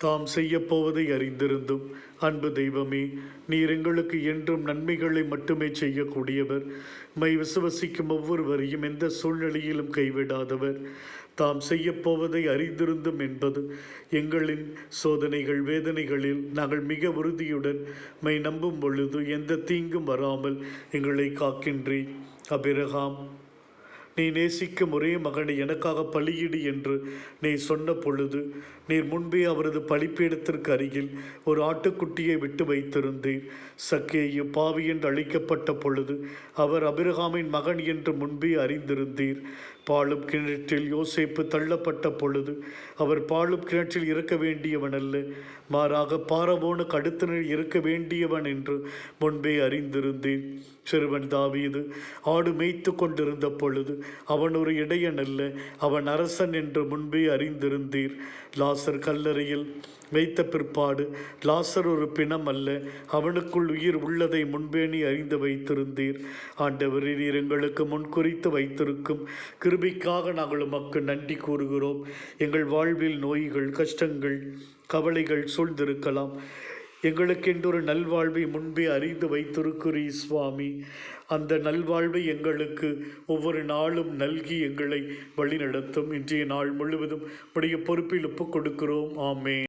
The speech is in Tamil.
தாம் செய்யப்போவதை அறிந்திருந்தும், அன்பு தெய்வமே, நீர் எங்களுக்கு என்றும் நன்மைகளை மட்டுமே செய்யக்கூடியவர். மை விசுவசிக்கும் ஒவ்வொருவரையும் எந்த சூழ்நிலையிலும் கைவிடாதவர். தாம் செய்யப்போவதை அறிந்திருந்தும் என்பது எங்களின் சோதனைகள் வேதனைகளில் நாங்கள் மிக உறுதியுடன் மை நம்பும் பொழுது எந்த தீங்கும் வராமல் எங்களை காக்கின்றேன். அபிரகாம், நீ நேசிக்கும் ஒரே மகனை எனக்காக பலியிடு என்று நீ சொன்ன பொழுது நீர் முன்பே அவரது பலிப்பீடத்திற்கு அருகில் ஒரு ஆட்டுக்குட்டியை விட்டு வைத்திருந்தீர். சக்கேயு பாவி என்று அழைக்கப்பட்ட பொழுது அவர் அபிரகாமின் மகன் என்று முன்பே அறிந்திருந்தீர். பாழும் கிணற்றில் யோசேப்பு தள்ளப்பட்ட பொழுது அவர் பாழும் கிணற்றில் இருக்க வேண்டியவன் அல்ல, மாறாக பாரவோனுக்கு அடுத்த இருக்க வேண்டியவன் என்று முன்பே அறிந்திருந்தேன். சிறுவன் தாவீது ஆடு மேய்த்து கொண்டிருந்த பொழுது அவன் ஒரு இடையன் அல்ல, அவன் அரசன் என்று முன்பே அறிந்திருந்தீர். லாசர் கல்லறையில் வைத்த பிற்பாடு லாசர் ஒரு பிணம் அல்ல, அவனுக்குள் உயிர் உள்ளதை முன்பே நீ அறிந்து வைத்திருந்தீர். ஆண்டவரே, நீர் எங்களுக்கு முன்குறித்து வைத்திருக்கும் கிருபைக்காக நாங்கள் உமக்கு நன்றி கூறுகிறோம். எங்கள் வாழ்வில் நோய்கள், கஷ்டங்கள், கவலைகள் சூழ்ந்திருக்கலாம். எங்களுக்கென்று ஒரு நல்வாழ்வை முன்பே அறிந்து வைத்திருக்கிறீர் சுவாமி. அந்த நல்வாழ்வை எங்களுக்கு ஒவ்வொரு நாளும் நல்கி எங்களை வழிநடத்தும். இன்றைய நாள் முழுவதும் உடைய பொறுப்பில் ஒப்புக் கொடுக்கிறோம். ஆமென்.